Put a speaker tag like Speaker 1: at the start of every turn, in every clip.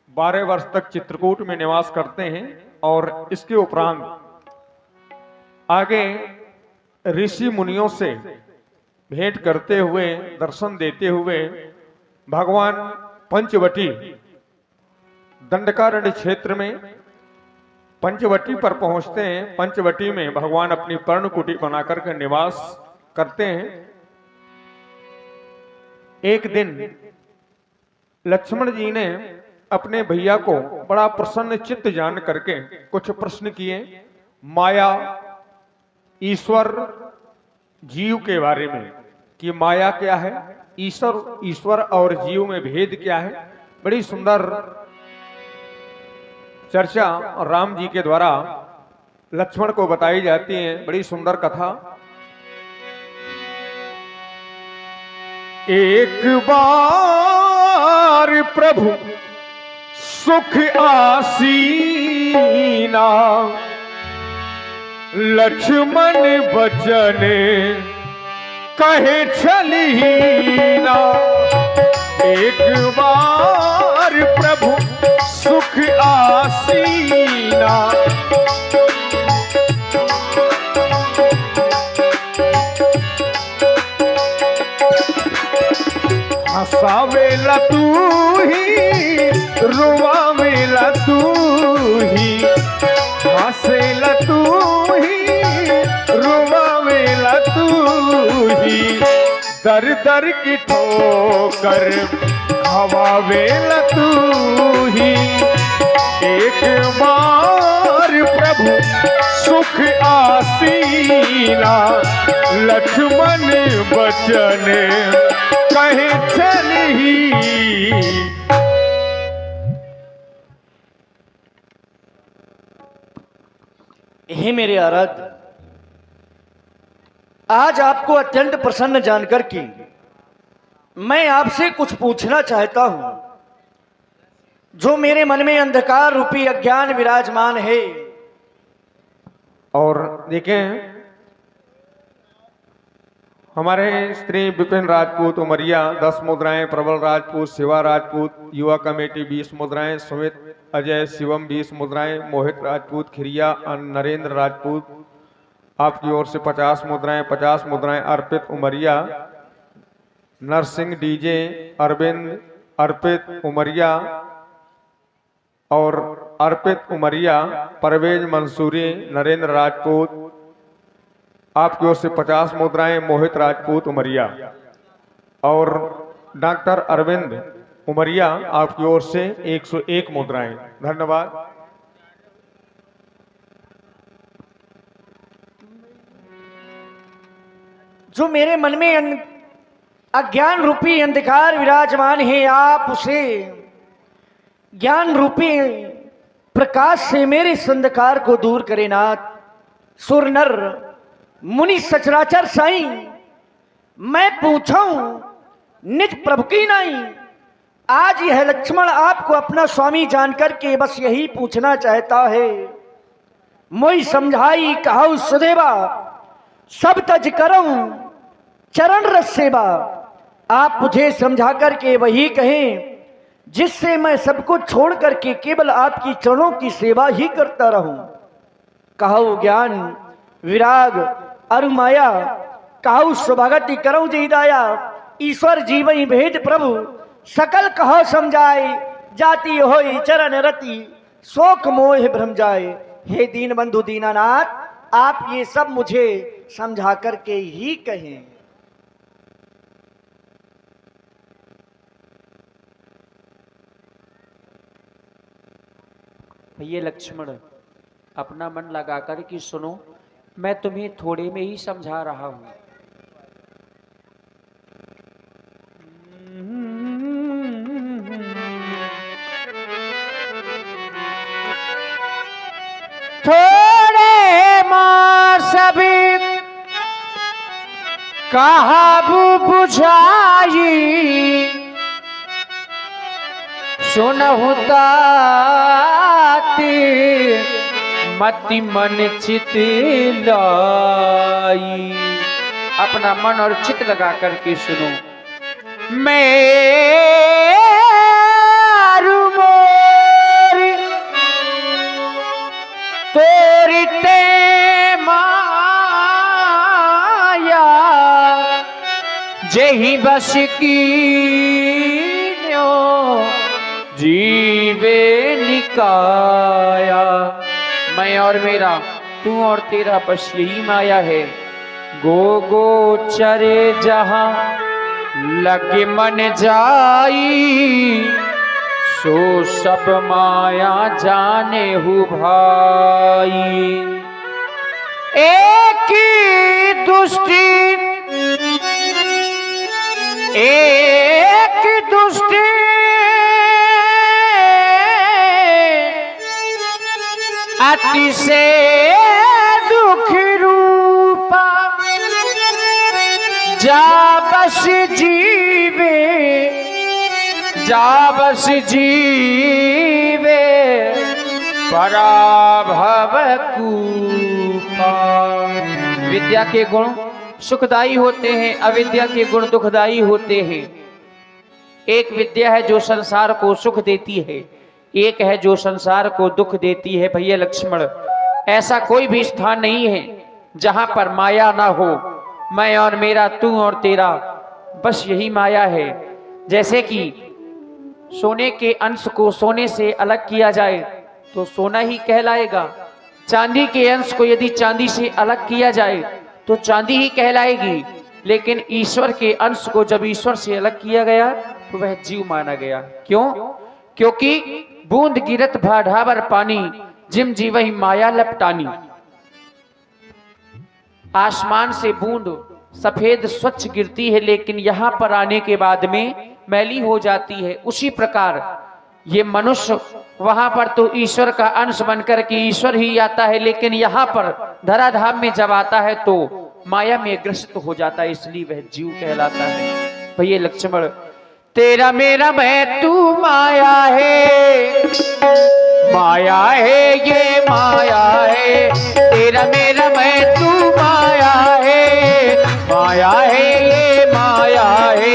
Speaker 1: 12 वर्ष तक चित्रकूट में निवास करते हैं और इसके उपरांत आगे ऋषि मुनियों से भेंट करते हुए दर्शन देते हुए भगवान पंचवटी दंडकारण्य क्षेत्र में पंचवटी पर पहुंचते हैं। पंचवटी में भगवान अपनी पर्ण कुटी बनाकर के निवास करते हैं। एक दिन लक्ष्मण जी ने अपने भैया को बड़ा प्रसन्न चित्त जान करके कुछ प्रश्न किए माया, ईश्वर, जीव के बारे में कि माया क्या है, ईश्वर और जीव में भेद क्या है। बड़ी सुंदर चर्चा राम जी के द्वारा लक्ष्मण को बताई जाती है। बड़ी सुंदर कथा। एक बार प्रभु सुख आसीना, लक्ष्मण बचन कहे चलीना। एक बार प्रभु सुख आसीना, हंसावेला तू ही, रोवावेला तू ही, हंसेला तू ही, रोवावेला तू ही, दर दर की ठोकर हवावेला तू ही। एक बार प्रभु सुख आसीना, लक्ष्मण बचन कहे चली।
Speaker 2: हे मेरे आराध्य, आज आपको अत्यंत प्रसन्न जानकर कि मैं आपसे कुछ पूछना चाहता हूं। जो मेरे मन में अंधकार रूपी अज्ञान विराजमान है,
Speaker 1: और देखें हमारे श्री विपिन राजपूत उमरिया 10 मुद्राएं, प्रबल राजपूत, शिवा राजपूत युवा कमेटी 20 मुद्राएं, सुमित अजय शिवम 20 मुद्राएं, मोहित राजपूत खिरिया, नरेंद्र राजपूत आपकी ओर से 50 मुद्राएं, 50 मुद्राएं अर्पित उमरिया, नरसिंह डीजे, अरविंद अर्पित उमरिया और अर्पित उमरिया, परवेज मंसूरी, नरेंद्र राजपूत आपकी ओर से 50 मुद्राएं, मोहित राजपूत उमरिया और डॉक्टर अरविंद उमरिया आपकी ओर से 101 मुद्राएं। धन्यवाद।
Speaker 2: जो मेरे मन में अज्ञान रूपी अंधकार विराजमान है, आप उसे ज्ञान रूपी प्रकाश से मेरे इस अंधकार को दूर करे नाथ। सुर नर मुनि सचराचर साईं, मैं पूछूं निज प्रभु की नहीं। आज यह लक्ष्मण आपको अपना स्वामी जानकर के बस यही पूछना चाहता है। मोई समझाई कहाऊ सुदेवा, सब तज करऊं चरण रस सेवा। आप मुझे समझा करके वही कहें जिससे मैं सबको छोड़ करके केवल आपकी चरणों की सेवा ही करता रहूं। कहाऊ ज्ञान विराग अरु माया, कहाऊ स्वभागति करऊं जी दाया। ईश्वर जीवई भेद प्रभु सकल कहो समझाए। जाति होई चरण रति शोक मोह भ्रम जाए। हे दीन बंधु दीनानाथ, आप ये सब मुझे समझा करके ही कहें।
Speaker 3: भैया लक्ष्मण, अपना मन लगाकर कि सुनो, मैं तुम्हें थोड़े में ही समझा रहा हूं।
Speaker 4: थोड़े मां सभी कहाबू बुझाई, सुनहु ताती मति मन चित लाई।
Speaker 3: अपना मन और चित लगा करके सुनो।
Speaker 4: मैं जेहि बस की जीवे निकाया। मैं और मेरा, तू और तेरा, बस यही माया है। गो गो चरे जहां लगे मन जाई, सो सब माया जाने हु भाई। एक दुष्टि एक दुष्टि अति से दुख रूपा, जा बस जीवे जा बस जीवे पराभव कूपा। विद्या के गुण सुखदायी होते हैं, अविद्या के गुण दुखदायी होते हैं। एक विद्या है जो संसार को सुख देती है, एक है जो संसार को दुख देती है। भैया लक्ष्मण, ऐसा कोई भी स्थान नहीं है जहां पर माया ना हो। मैं और मेरा, तू और तेरा, बस यही माया है। जैसे कि सोने के अंश को सोने से अलग किया जाए तो सोना ही कहलाएगा, चांदी के अंश को यदि चांदी से अलग किया जाए तो चांदी ही कहलाएगी। लेकिन ईश्वर के अंश को जब ईश्वर से अलग किया गया तो वह जीव माना गया। क्यों? क्योंकि बूंद गिरत भाढ़ावर पानी, जिम जीवहि माया लपटानी। आसमान से बूंद सफेद स्वच्छ गिरती है, लेकिन यहां पर आने के बाद में मैली हो जाती है। उसी प्रकार ये मनुष्य वहां पर तो ईश्वर का अंश बनकर के ईश्वर ही आता है, लेकिन यहाँ पर धराधाम में जब आता है तो माया में ग्रसित हो जाता है, इसलिए वह जीव कहलाता है। भैया लक्ष्मण, तेरा मेरा मैं तू माया है, माया है ये माया है। तेरा मेरा मैं तू माया है, माया है ये माया है।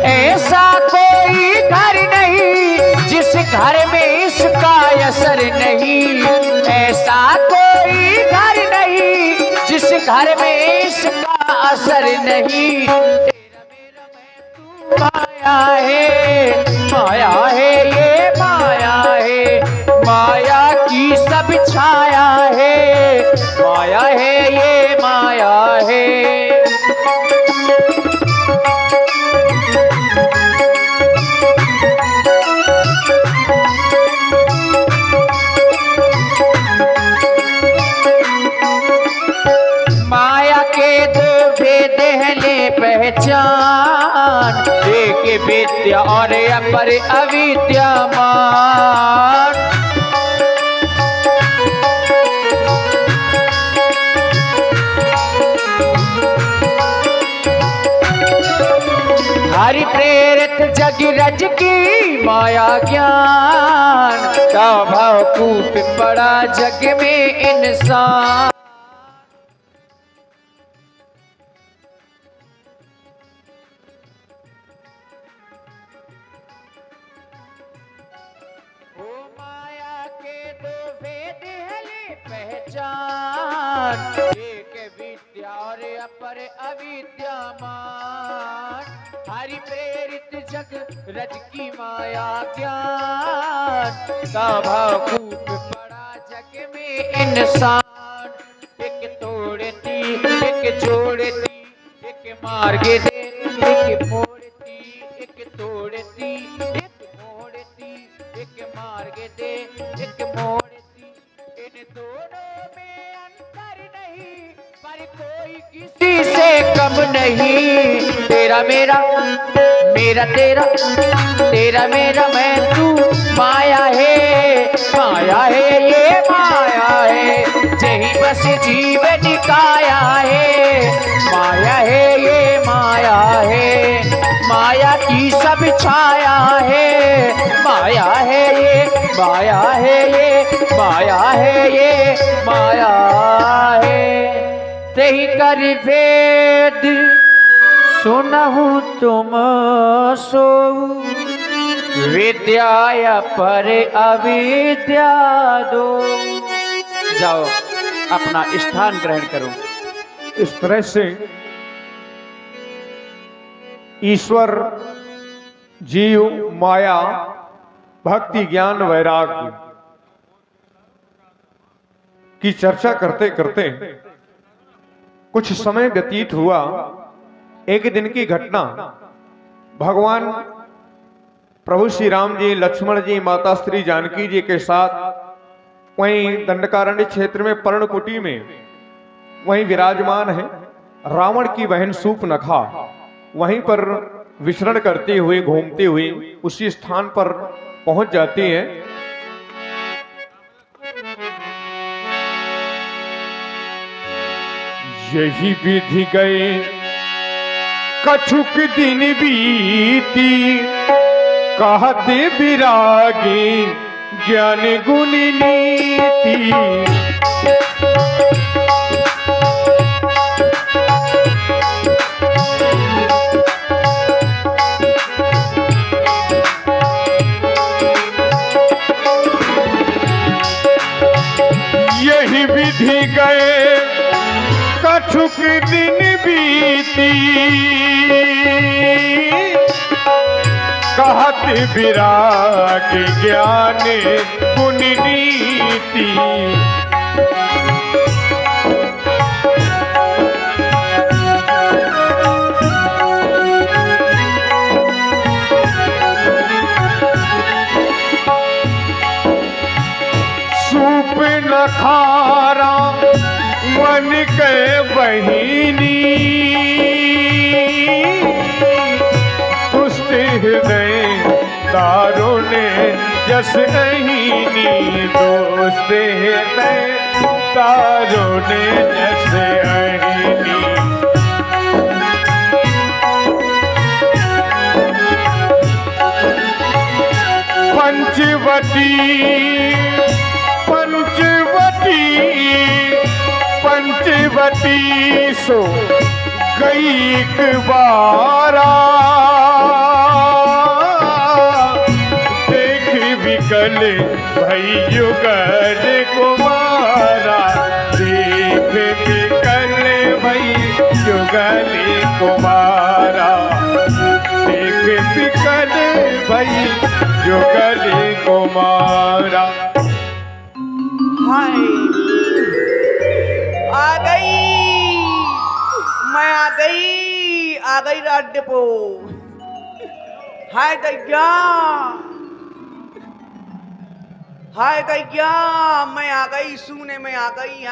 Speaker 4: ऐसा कोई घर नहीं जिस घर में इसका असर नहीं, ऐसा कोई घर नहीं जिस घर में इसका असर नहीं। तेरा मेरा मैं तू माया है, माया है ये माया है। माया की सब छाया है, माया है ये माया है। पहचान, एक विद्या और अपर अविद्यामान। हरि प्रेरित जग रज की माया ज्ञान, का भाव कूप पड़ा जग में इंसान। एक विद्या और अपर अविद्यामान। हरि प्रेरित जग रज की माया ज्ञान, का भाव कूप पड़ा जग में इंसान। एक तोड़ती एक जोड़ती, एक मार्ग दे एक मोड़ती, एक तोड़ती एक मोड़ती, एक मार्ग दे एक मोड़ती। इन दोनों में अंतर नहीं, पर कोई किसी से कम नहीं। तेरा मेरा मेरा तेरा, तेरा मेरा मैं तू माया है, माया है ये माया है। जही बस जीव निकाया है, माया है ये माया है। माया की सब छाया है, माया है ये माया है ये माया है ये माया है। तेहि कर वेद सुनहु तुम सो, विद्या पर अविद्या दो।
Speaker 3: जाओ, अपना स्थान ग्रहण करो।
Speaker 1: इस तरह से ईश्वर, जीव, माया, भक्ति, ज्ञान, वैराग्य की चर्चा करते करते कुछ समय व्यतीत हुआ। एक दिन की घटना, भगवान प्रभु श्री राम जी, लक्ष्मण जी, माता श्री जानकी जी के साथ वहीं दंडकारण्य क्षेत्र में पर्णकुटी में वहीं विराजमान है। रावण की बहन सूर्पनखा वहीं पर विचरण करते हुए, घूमते हुए उसी स्थान पर पहुंच जाती है। यही विधि गए कछुक दिन बीती, कहते विरागी ज्ञान गुण नीति। यही विधि गए कछुक दिन बीती, कहत विराग ज्ञान गुण नीति। सूर्पनखा मन के बहिनी, तुष्ट हृदय दारुण जस अहिनी। दोस्त हृदय दारुण जस अहिनी। पंचवटी पंचवटी सो गई एक बारा, देख विकल भई युगल कुमारा। देख विकल भई युगल कुमारा। देख विकल भई युगल कुमारा।
Speaker 2: हाय, आ गई, मैं आ गई रात डिपो। हाय दैया, हाय दैया, मैं आ गई, सुने में आ गई।